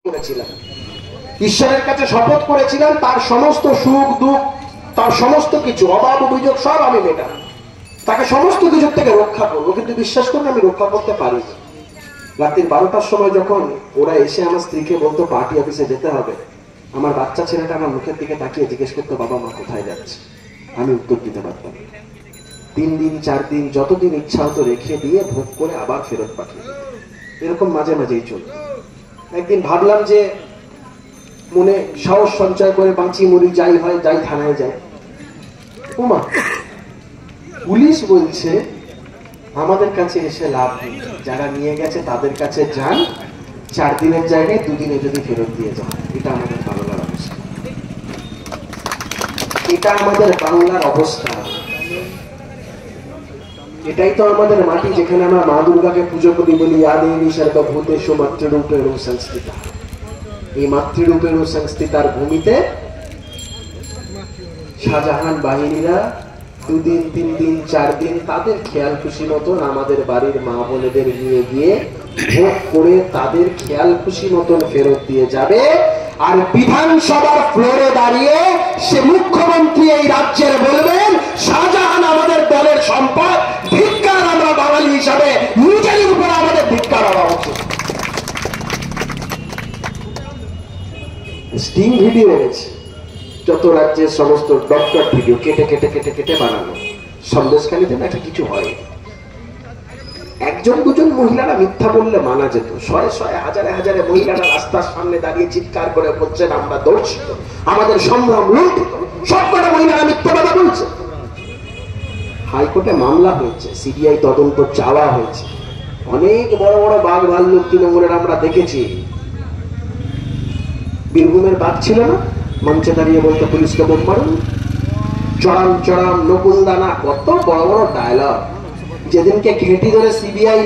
করেছিলাম, ঈশ্বরের কাছে শপথ করেছিলাম তার সমস্ত সুখ দুঃখ, তার সমস্ত কিছু অভাব অভিযোগ সব আমি মেটাবো, তাকে সমস্ত কিছুর থেকে রক্ষা করবো। কিন্তু বিশ্বাস করুন আমি রক্ষা করতে পারি। রাত্রি 12টার সময় যখন ওরা এসে আমার স্ত্রীকে বলতো পার্টি অফিসে যেতে হবে, আমার বাচ্চা ছেলেটা আমার মুখের দিকে তাকিয়ে জিজ্ঞেস করতো বাবা মা কোথায় যাচ্ছে। আমি উত্তর দিতে পারতাম। 3 দিন 4 দিন যতদিন ইচ্ছা হতো রেখে দিয়ে ভোগ করে আবার ফেরত পাঠিয়ে দিত। এরকম মাঝে মাঝেই চলত। একদিন ভাবলাম যে মনে সাহস সঞ্চয় করে বাঁচি মরি, যাই হয় যাই, থানায় যাই। ওমা, পুলিশ বলছে আমাদের কাছে এসে লাভ নেই, যারা নিয়ে গেছে তাদের কাছে যান, 4 দিনের জায়গায় 2 দিনে যদি ফেরত দিয়ে যান। এটা আমাদের বাংলার অবস্থা, এটা আমাদের বাংলার অবস্থা। এটাই তো আমাদের মাটি, যেখানে আমরা মা দুর্গাকে পুজো করি, বলি আদেবী সর্বভূতেষু মাতৃরূপেণ সংস্থিতা। এই মাতৃরূপেণ সংস্থিতার ভূমিতে শাহজাহান বাহিনীরা 2 দিন 3 দিন 4 দিন তাদের খেয়াল খুশি মতন আমাদের বাড়ির মা বোনেদের নিয়ে গিয়ে ভোগ করে তাদের খেয়াল খুশি মতন ফেরত দিয়ে যাবে। আর বিধানসভার ফ্লোরে দাঁড়িয়ে সে মুখ্যমন্ত্রী এই রাজ্যের বলবেন শাহজাহান আমাদের দলের সম্পদ, ধিক্কার, আমরা বাঙালি হিসাবে নিজের উপর আমাদের ধিক্কার হওয়া উচিত। স্টিং ভিডিও এনেছে, যত রাজ্যের সমস্ত ডক্টর ভিডিও কেটে কেটে কেটে কেটে বানানো। সন্দেশখালীতে না কিছু হয়, 1জন 2জন মহিলারা মিথ্যা বললে মানা যেত, শয়ে শয়ে হাজারে হাজারে মহিলারা রাস্তার সামনে দাঁড়িয়ে চিৎকার করে বলছেন আমরা দর্শিত, আমাদের সম্ভ্রম লুণ্ঠিত। সবকটা মহিলারা মিথ্যা কথা বলছে। হাইকোর্টে মামলা হয়েছে, সিবিআই তদন্ত চাওয়া হয়েছে। অনেক বড় বড় বাঘ ভাল্লুক তৃণমূলের আমরা দেখেছি। বীরভূমের বাঘ ছিল না, মঞ্চে দাঁড়িয়ে বলতো পুলিশকে বোম মারুন, চড়াম চড়াম নকুল দানা, কত বড় বড় ডায়লগ। যেদিনকে ঘেঁটি ধরে সিবিআই